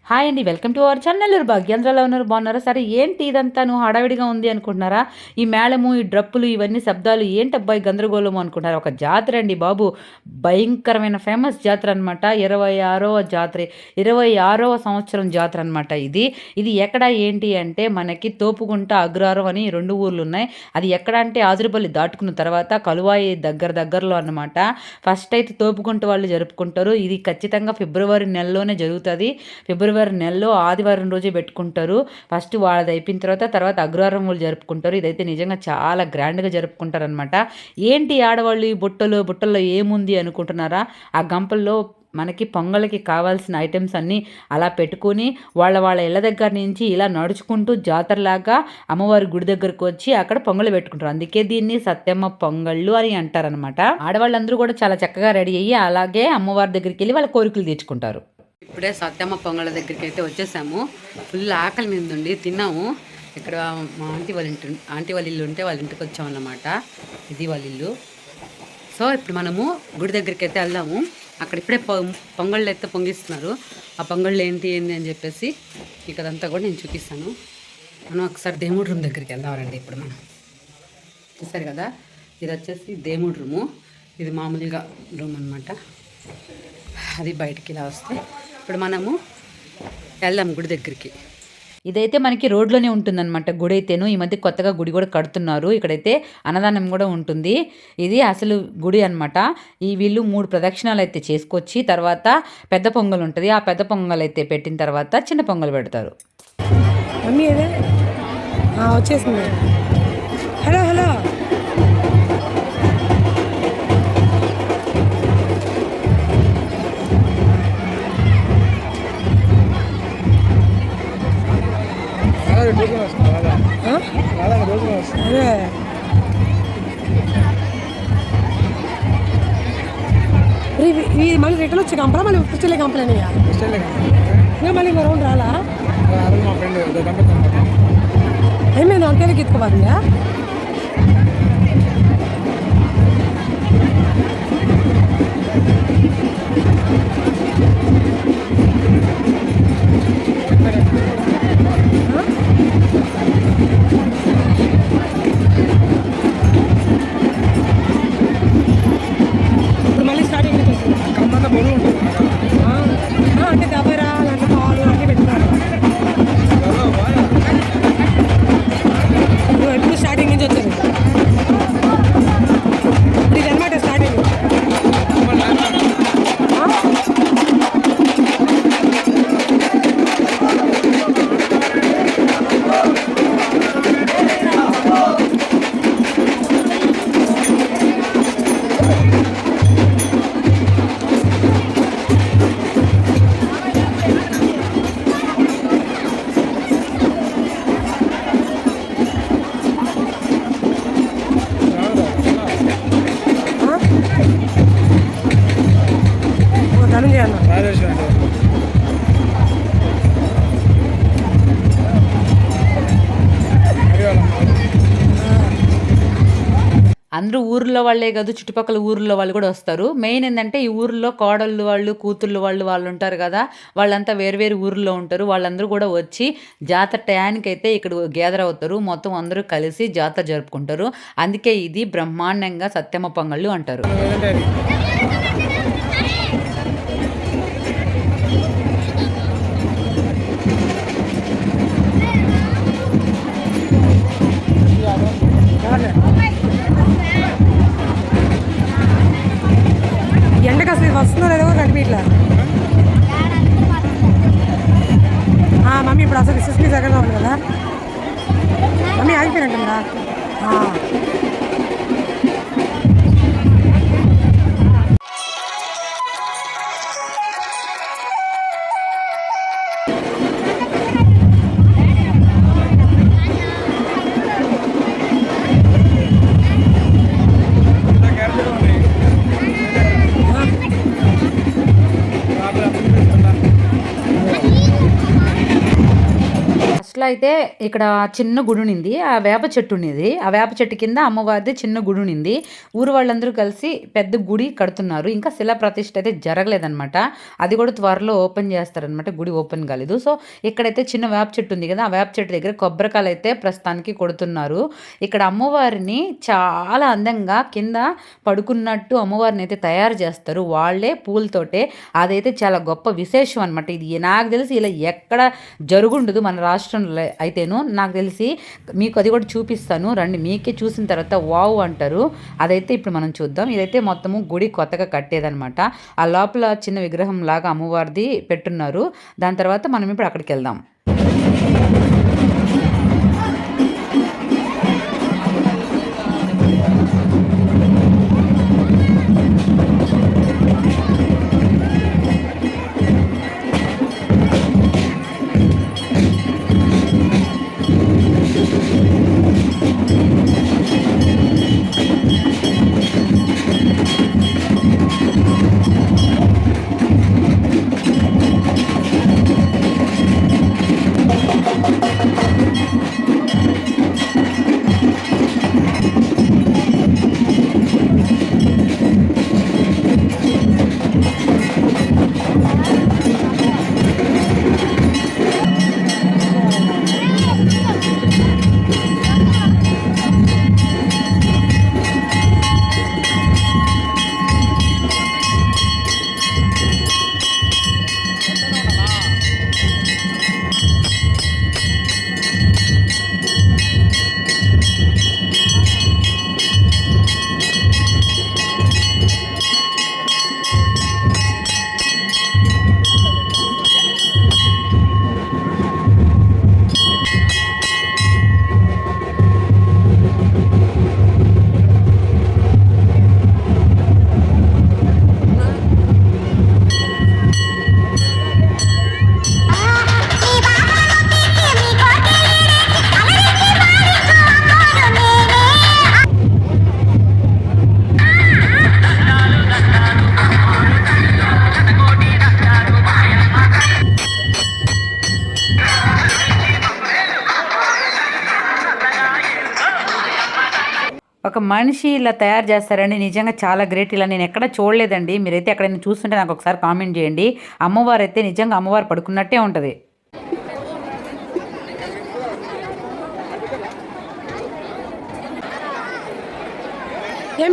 Hi అండి, welcome to our channel. Nellore భాగ్యాంధ్రలో ఉన్నారు, బాగున్నారా? సరే, ఏంటి ఇదంతా నువ్వు హడావిడిగా ఉంది అనుకుంటున్నారా? ఈ మేళము, ఈ డ్రప్పులు, ఇవన్నీ శబ్దాలు ఏంటబ్బాయి గందరగోళము అనుకుంటున్నారా? ఒక జాతర అండి బాబు, భయంకరమైన ఫేమస్ జాతర అనమాట. 26వ జాతర, 26వ సంవత్సరం జాతర అనమాట ఇది. ఇది ఎక్కడ ఏంటి అంటే మనకి తోపుగుంట, అగ్రహారం అని 2 ఊర్లు ఉన్నాయి. అది ఎక్కడ అంటే ఆజురపల్లి దాటుకున్న తర్వాత కలువాయి దగ్గరలో అనమాట. ఫస్ట్ అయితే తోపుగుంట వాళ్ళు జరుపుకుంటారు. ఇది ఖచ్చితంగా ఫిబ్రవరి నెలలోనే జరుగుతుంది. ఫిబ్రవరి నెలలో ఆదివారం రోజే పెట్టుకుంటారు. ఫస్ట్ వాళ్ళది అయిపోయిన తర్వాత అగ్రహారం వాళ్ళు జరుపుకుంటారు. ఇదైతే నిజంగా చాలా గ్రాండ్గా జరుపుకుంటారు అనమాట. ఏంటి ఆడవాళ్ళు ఈ బుట్టల్లో ఏముంది అనుకుంటున్నారా? ఆ గంపల్లో మనకి పొంగల్కి కావాల్సిన ఐటమ్స్ అన్నీ అలా పెట్టుకొని వాళ్ళ ఇళ్ళ దగ్గర నుంచి ఇలా నడుచుకుంటూ జాతరలాగా అమ్మవారి గుడి దగ్గరకు వచ్చి అక్కడ పొంగలు పెట్టుకుంటారు. అందుకే దీన్ని సత్యమ్మ పొంగళ్ళు అని అంటారనమాట. ఆడవాళ్ళందరూ కూడా చాలా చక్కగా రెడీ అయ్యి అలాగే అమ్మవారి దగ్గరికి వెళ్ళి వాళ్ళ కోరికలు తీర్చుకుంటారు. ఇప్పుడే సత్యమ్మ పొంగళ్ళ దగ్గరికి అయితే వచ్చేసాము. ఫుల్ ఆకలి మీద ఉండి తిన్నాము. ఇక్కడ మా ఆంటీ వాళ్ళ ఇల్లు ఉంటే వాళ్ళ ఇంటికి వచ్చామన్నమాట. ఇది వాళ్ళ ఇల్లు. సో ఇప్పుడు మనము గుడి దగ్గరికి అయితే వెళ్దాము. అక్కడ ఇప్పుడే పొంగళ్ళు అయితే పొంగిస్తున్నారు. ఆ పొంగళ్ళు ఏంటి అని చెప్పేసి ఇక్కడంతా కూడా నేను చూపిస్తాను. మనం ఒకసారి దేవుడి రూమ్ దగ్గరికి వెళ్దామండి. ఇప్పుడు మనం చూసారు కదా, ఇది వచ్చేసి దేవుడి రూము. ఇది మామూలుగా రూమ్ అనమాట. అది బయటికి ఇలా వస్తే ఇప్పుడు మనము వెళ్దాం గుడి దగ్గరికి. ఇదైతే మనకి రోడ్లోనే ఉంటుందన్నమాట గుడి అయితేను. ఈ మధ్య కొత్తగా గుడి కూడా కడుతున్నారు. ఇక్కడైతే అన్నదానం కూడా ఉంటుంది. ఇది అసలు గుడి అనమాట. ఈ వీళ్ళు 3 ప్రదక్షిణాలు అయితే చేసుకొచ్చి తర్వాత పెద్ద పొంగల్ ఉంటుంది. ఆ పెద్ద పొంగల్ అయితే పెట్టిన తర్వాత చిన్న పొంగల్ పెడతారు. వచ్చేసింది. హలో హలో ఇది మళ్ళీ రిటర్న్ వచ్చి కంపలా మళ్ళీ క్రిస్టల్ కంపెనీ ఇంకా మళ్ళీ ఇంకో రౌండ్ రాలా ఏమైంది అంతేకి ఎత్తుకోబాదిగా అంటే దబరా అంటే పాలు అన్నీ పెట్టుకున్నారు. ఎప్పుడు స్టార్టింగ్ నుంచి వచ్చారు. ఇది అనమాట స్టార్టింగ్. అందరూ ఊర్లో వాళ్ళే కాదు, చుట్టుపక్కల ఊర్లో వాళ్ళు కూడా వస్తారు. మెయిన్ ఏంటంటే ఈ ఊర్లో కోడళ్ళు వాళ్ళు, కూతుళ్ళు వాళ్ళు ఉంటారు కదా, వాళ్ళంతా వేరు ఊర్లో ఉంటారు. వాళ్ళందరూ కూడా వచ్చి జాతర టయానికి అయితే ఇక్కడ గ్యాదర్ అవుతారు. మొత్తం అందరూ కలిసి జాతర జరుపుకుంటారు. అందుకే ఇది బ్రహ్మాండంగా సత్యమ్మ పొంగళ్ళు అంటారు. ఎండకు అసలు వస్తుందో లేదో కనిపించట్లా. మమ్మీ ఇప్పుడు అసలు సిస్మి దగ్గరలో ఉంది కదా మమ్మీ, ఆగిపోయినట్టుందా? అప్పట్లో అయితే ఇక్కడ చిన్న గుడి ఉన్నింది. ఆ వేప చెట్టు ఉండేది. ఆ వేప చెట్టు కింద అమ్మవారిది చిన్న గుడి ఉన్నింది. ఊరు వాళ్ళందరూ కలిసి పెద్ద గుడి కడుతున్నారు. ఇంకా శిలా ప్రతిష్ఠ అయితే జరగలేదనమాట. అది కూడా త్వరలో ఓపెన్ చేస్తారనమాట. గుడి ఓపెన్ కాలేదు. సో ఇక్కడైతే చిన్న వేప చెట్టు ఉంది కదా, ఆ వేప చెట్టు దగ్గర కొబ్బరికాయలు అయితే ప్రస్తుతానికి కొడుతున్నారు. ఇక్కడ అమ్మవారిని చాలా అందంగా కింద పడుకున్నట్టు అమ్మవారిని అయితే తయారు చేస్తారు వాళ్ళే పూలతోటే. అదైతే చాలా గొప్ప విశేషం అనమాట. ఇది నాకు తెలిసి ఇలా ఎక్కడ జరుగుండదు మన రాష్ట్రంలో అయితేను. నాకు తెలిసి మీకు అది కూడా చూపిస్తాను రండి, మీకే చూసిన తర్వాత వావ్ అంటారు. అదైతే ఇప్పుడు మనం చూద్దాం. ఇదైతే మొత్తము గుడి కొత్తగా కట్టేదనమాట. ఆ లోపల చిన్న విగ్రహం లాగా అమ్మవారిది పెట్టున్నారు. దాని తర్వాత మనం ఇప్పుడు అక్కడికి వెళ్దాం. ఒక మనిషి ఇలా తయారు చేస్తారండి, నిజంగా చాలా గ్రేట్. ఇలా నేను ఎక్కడ చూడలేదండి. మీరైతే ఎక్కడైనా చూస్తుంటే నాకు ఒకసారి కామెంట్ చేయండి. అమ్మవారు అయితే నిజంగా అమ్మవారు పడుకున్నట్టే ఉంటుంది.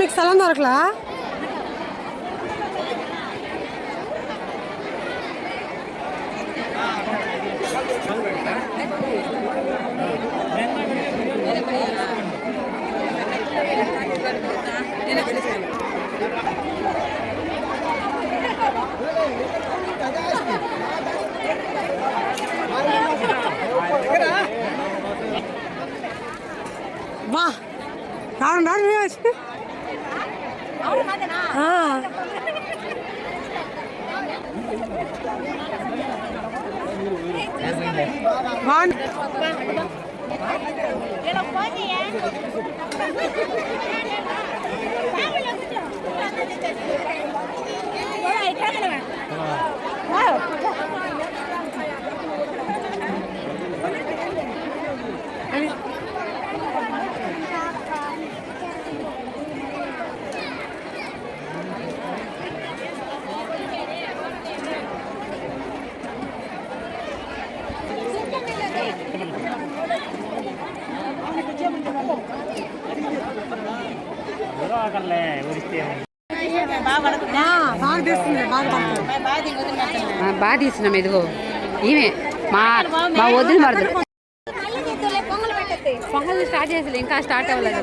మీకు స్థలం దొరకలా? వా రాను బాగా తీసినాం. ఇదిగో ఈమె మా మా వదిలి మరదలు. పొంగల్ స్టార్ట్ చేసి ఇంకా స్టార్ట్ అవ్వలేదు.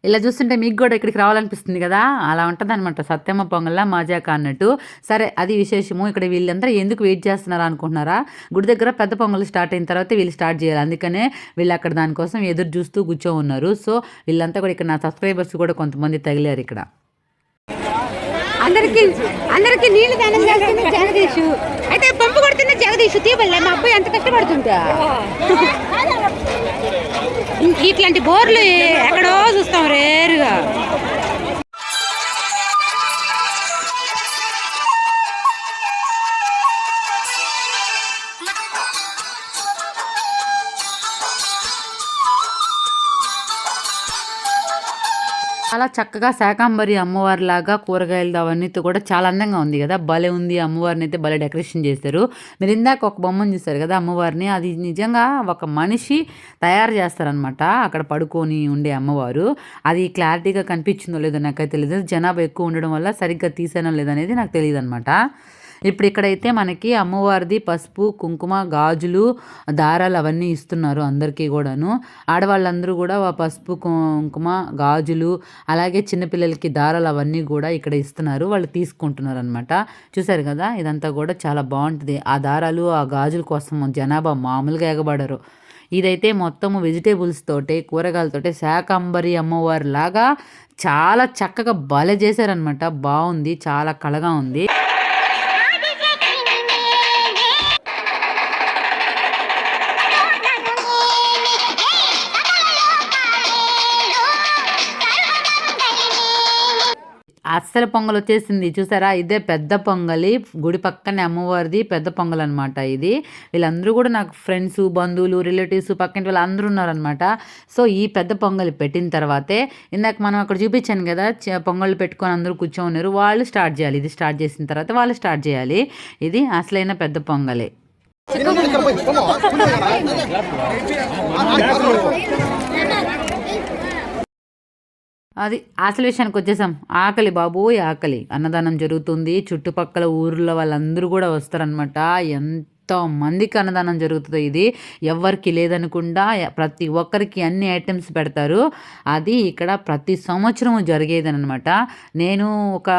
ఇలా చూస్తుంటే మీకు కూడా ఇక్కడికి రావాలనిపిస్తుంది కదా, అలా ఉంటుంది అనమాట. సత్యమ్మ పొంగల్లా మజాక అన్నట్టు. సరే, అది విశేషము. ఇక్కడ వీళ్ళందరూ ఎందుకు వెయిట్ చేస్తున్నారా అనుకుంటున్నారా? గుడి దగ్గర పెద్ద పొంగల్ స్టార్ట్ అయిన తర్వాత వీళ్ళు స్టార్ట్ చేయాలి. అందుకనే వీళ్ళు అక్కడ దానికోసం ఎదురు చూస్తూ కూర్చో ఉన్నారు. సో వీళ్ళంతా కూడా ఇక్కడ నా సబ్స్క్రైబర్స్ కూడా కొంతమంది తగిలారు ఇక్కడ. అందరికి నీళ్లు దానం చేస్తున్న జగదీషు అయితే పంపు కొడుతున్న జగదీషు తీపల్లే. మా అబ్బాయి ఎంత కష్టపడుతుంటా. ఇట్లాంటి బోర్లు ఎక్కడో చూస్తాం రేరుగా. చాలా చక్కగా శాకాంబరి అమ్మవారిలాగా కూరగాయలు అవన్నీతో కూడా చాలా అందంగా ఉంది కదా, భలే ఉంది. అమ్మవారిని అయితే భలే డెకరేషన్ చేశారు. మీరు ఇందాక ఒక బొమ్మను చూస్తారు కదా అమ్మవారిని, అది నిజంగా ఒక మనిషి తయారు చేస్తారనమాట. అక్కడ పడుకొని ఉండే అమ్మవారు. అది క్లారిటీగా కనిపించిందో లేదో నాకైతే తెలియదు, జనాభా ఎక్కువ ఉండడం వల్ల సరిగ్గా తీసానో లేదనేది నాకు తెలియదు అనమాట. ఇప్పుడు ఇక్కడైతే మనకి అమ్మవారిది పసుపు కుంకుమ గాజులు దారాలు అవన్నీ ఇస్తున్నారు అందరికీ కూడాను. ఆడవాళ్ళందరూ కూడా పసుపు కుంకుమ గాజులు అలాగే చిన్నపిల్లలకి దారాలు అవన్నీ కూడా ఇక్కడ ఇస్తున్నారు, వాళ్ళు తీసుకుంటున్నారు అనమాట. చూసారు కదా, ఇదంతా కూడా చాలా బాగుంటుంది. ఆ దారాలు ఆ గాజుల కోసం జనాభా మామూలుగా ఎగబడరు. ఇదైతే మొత్తము వెజిటేబుల్స్ తోటే కూరగాయలతోటే శాకాంబరి అమ్మవారి లాగా చాలా చక్కగా భలే చేశారనమాట. బాగుంది, చాలా కళగా ఉంది. అస్సలు పొంగల్ వచ్చేసింది చూసారా, ఇదే పెద్ద పొంగలి. గుడి పక్కనే అమ్మవారిది పెద్ద పొంగల్ అనమాట ఇది. వీళ్ళందరూ కూడా నాకు ఫ్రెండ్స్ బంధువులు రిలేటివ్స్ పక్కింటి వాళ్ళు అందరూ ఉన్నారనమాట. సో ఈ పెద్ద పొంగలి పెట్టిన తర్వాతే ఇందాక మనం అక్కడ చూపించాను కదా పొంగళ్ళు పెట్టుకొని అందరూ కూర్చోన్నారు, వాళ్ళు స్టార్ట్ చేయాలి. ఇది స్టార్ట్ చేసిన తర్వాత వాళ్ళు స్టార్ట్ చేయాలి. ఇది అసలైన పెద్ద పొంగలి. అది అసలు విషయానికి వచ్చేసాం. ఆకలి బాబోయ్ ఆకలి, అన్నదానం జరుగుతుంది. చుట్టుపక్కల ఊర్లో వాళ్ళందరూ కూడా వస్తారనమాట. మందికి అన్నదానం జరుగుతుంది. ఇది ఎవరికి లేదనకుండా ప్రతి ఒక్కరికి అన్ని ఐటమ్స్ పెడతారు. అది ఇక్కడ ప్రతి సంవత్సరం జరిగేదనమాట. నేను ఒక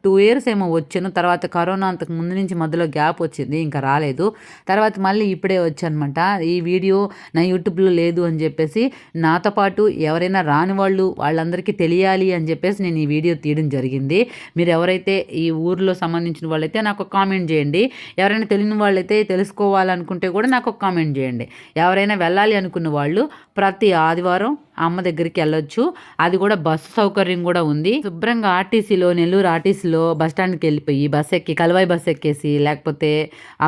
2 years ఏమో వచ్చాను. తర్వాత కరోనా అంతకు ముందు నుంచి మధ్యలో గ్యాప్ వచ్చింది, ఇంకా రాలేదు. తర్వాత మళ్ళీ ఇప్పుడే వచ్చానమాట. ఈ వీడియో నా యూట్యూబ్లో లేదు అని చెప్పేసి నాతో పాటు ఎవరైనా రాని వాళ్ళందరికీ తెలియాలి అని చెప్పేసి నేను ఈ వీడియో తీయడం జరిగింది. మీరు ఎవరైతే ఈ ఊర్లో సంబంధించిన వాళ్ళైతే నాకు కామెంట్ చేయండి. ఎవరైనా తెలియని వాళ్ళైతే తెలుసుకోవాలనుకుంటే కూడా నాకు ఒక కామెంట్ చేయండి. ఎవరైనా వెళ్ళాలి అనుకున్న వాళ్ళు ప్రతి ఆదివారం అమ్మ దగ్గరికి వెళ్ళొచ్చు. అది కూడా బస్సు సౌకర్యం కూడా ఉంది. శుభ్రంగా ఆర్టీసీలో నెల్లూరు ఆర్టీసీలో బస్ స్టాండ్కి వెళ్ళిపోయి బస్ ఎక్కి కలవాయి బస్ ఎక్కేసి లేకపోతే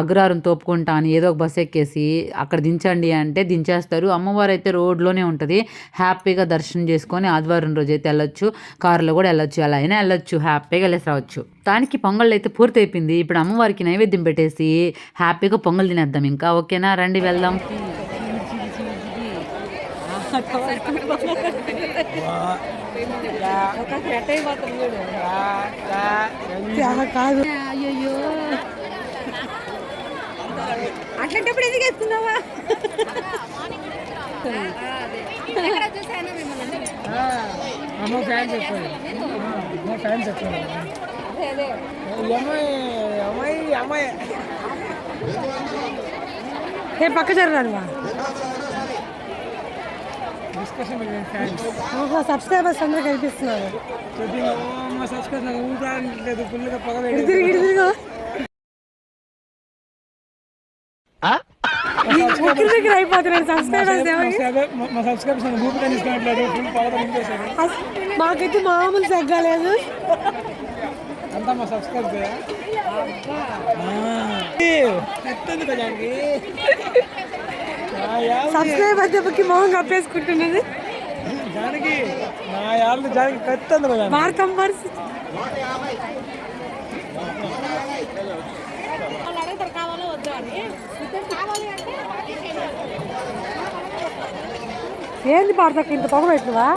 అగ్రహారం తోపుకుంటా అని ఏదో ఒక బస్ ఎక్కేసి అక్కడ దించండి అంటే దించేస్తారు. అమ్మవారు అయితే రోడ్లోనే ఉంటుంది. హ్యాపీగా దర్శనం చేసుకొని ఆదివారం రోజు అయితే వెళ్ళొచ్చు. కారులో కూడా వెళ్ళొచ్చు, ఎలా అయినా వెళ్ళొచ్చు, హ్యాపీగా వెళ్ళేసి రావచ్చు. దానికి పొంగల్ అయితే పూర్తి అయిపోయింది. ఇప్పుడు అమ్మవారికి నైవేద్యం పెట్టేసి హ్యాపీగా పొంగల్ తినేద్దాం. ఇంకా ఓకేనా, రండి వెళ్దాం. కాదు అయ్యో అట్లాంటప్పుడు ఎందుకు వేసుకున్నావా? అమ్మ ఫ్యాన్ చెప్పాడు, ఫ్యాన్ చెప్పాడు. అమ్మాయి ఏ పక్క జరగాలి. సబ్స్క్రైబర్స్ అందరూ కనిపిస్తున్నారు. దగ్గర అయిపోతున్నాడు సబ్స్క్రైబర్స్. మాకైతే మామూలు తగ్గలేదు. అంతా మా సబ్స్క్రైబ్ సబ్స్క్రైబర్ దెబ్బకి మొహం కప్పేసుకుంటున్నది. మార్కం పరిస్థితి ఏంది పాడతాకు ఇంత పొగ పెట్టినవా?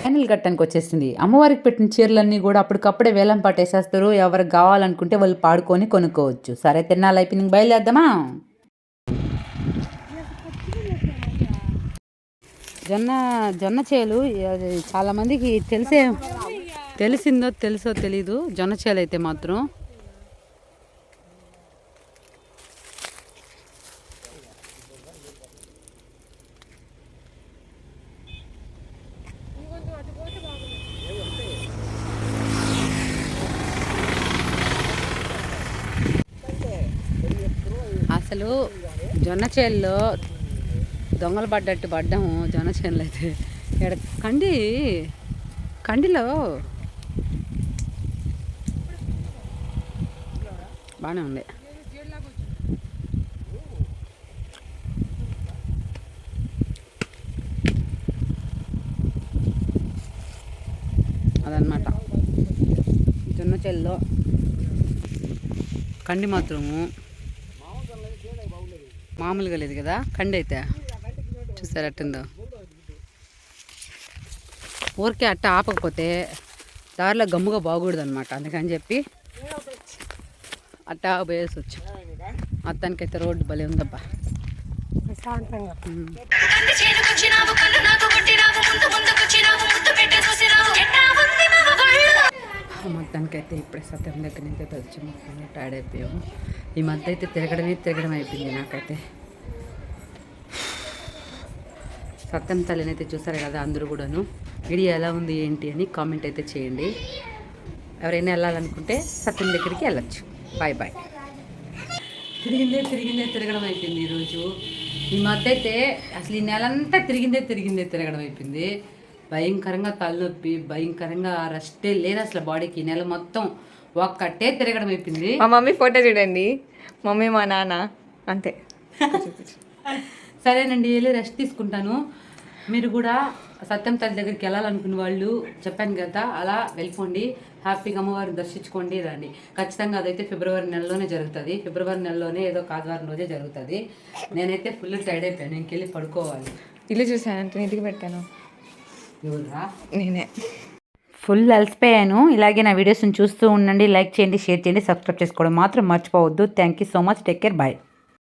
ఫైనల్ ఘట్టానికి వచ్చేసింది. అమ్మవారికి పెట్టిన చీరలన్నీ కూడా అప్పటికప్పుడే వేలం పాటేసేస్తారు. ఎవరికి కావాలనుకుంటే వాళ్ళు పాడుకొని కొనుక్కోవచ్చు. సరే తిన్నాళ్ళు అయిపోయి బయలుదేద్దామా? జొన్న చేలు చాలామందికి తెలిసిందో తెలుసో తెలీదు. జొన్న చేలు అయితే మాత్రం అసలు జొన్న చేల్లో దొంగలు పడ్డట్టు పడ్డాము. జొన్న చేనులు అయితే ఇక్కడ కండిలో బాగానే ఉంది. తలకాయల్లో కండి మాత్రము మామూలుగా లేదు కదా కండి అయితే చూసారు అట్టుందో. ఊరికే అట్ట ఆపకపోతే దారిలో గమ్ముగా బాగూడదు అనమాట, అందుకని చెప్పి అట్టా పోయేసి వచ్చు. మొత్తానికైతే రోడ్డు భలే ఉందబ్బా. ప్రశాంతంగా మొత్తానికైతే ఇప్పుడే సత్యం దగ్గర నుంచి అయితే వచ్చి టైర్డ్ అయిపోయాము. ఈ మధ్య అయితే తిరగడం అయిపోయింది నాకైతే. సత్యం తల్లిని అయితే చూసారు కదా అందరూ కూడాను. వీడియో ఎలా ఉంది ఏంటి అని కామెంట్ అయితే చేయండి. ఎవరైనా వెళ్ళాలనుకుంటే సత్యం దగ్గరికి వెళ్ళచ్చు. Bye bye. తిరగడం అయిపోయింది ఈరోజు. ఈ మధ్య అయితే అసలు ఈ నెలంతా తిరగడం అయిపోయింది. భయంకరంగా తలనొప్పి, భయంకరంగా రెస్టే లేదు అసలు బాడీకి. ఈ నెల మొత్తం ఒక్కటే తిరగడం అయిపోయింది. మా మమ్మీ ఫోటో చూడండి, మమ్మీ మా నాన్న అంతే. సరేనండి, వెళ్ళి రెస్ట్ తీసుకుంటాను. మీరు కూడా సత్యం తల్లి దగ్గరికి వెళ్ళాలనుకున్న వాళ్ళు చెప్పాను కదా, అలా వెళ్ళిపోండి. హ్యాపీగా అమ్మవారిని దర్శించుకోండి, రండి. ఖచ్చితంగా అదైతే ఫిబ్రవరి నెలలోనే జరుగుతుంది. ఫిబ్రవరి నెలలోనే ఏదో ఆదివారం రోజే జరుగుతుంది. నేనైతే ఫుల్ టైర్డ్ అయిపోయాను, ఇంకెళ్ళి పడుకోవాలి. ఇల్లు చూసాను, అంత నీటికి పెట్టాను. ఎవరురా? నేనే. ఫుల్ అలసిపోయాను. ఇలాగే నా వీడియోస్ని చూస్తూ ఉండండి. లైక్ చేయండి, షేర్ చేయండి, సబ్స్క్రైబ్ చేసుకోవడం మాత్రం మర్చిపోవద్దు. Thank you so much. Take care. Bye.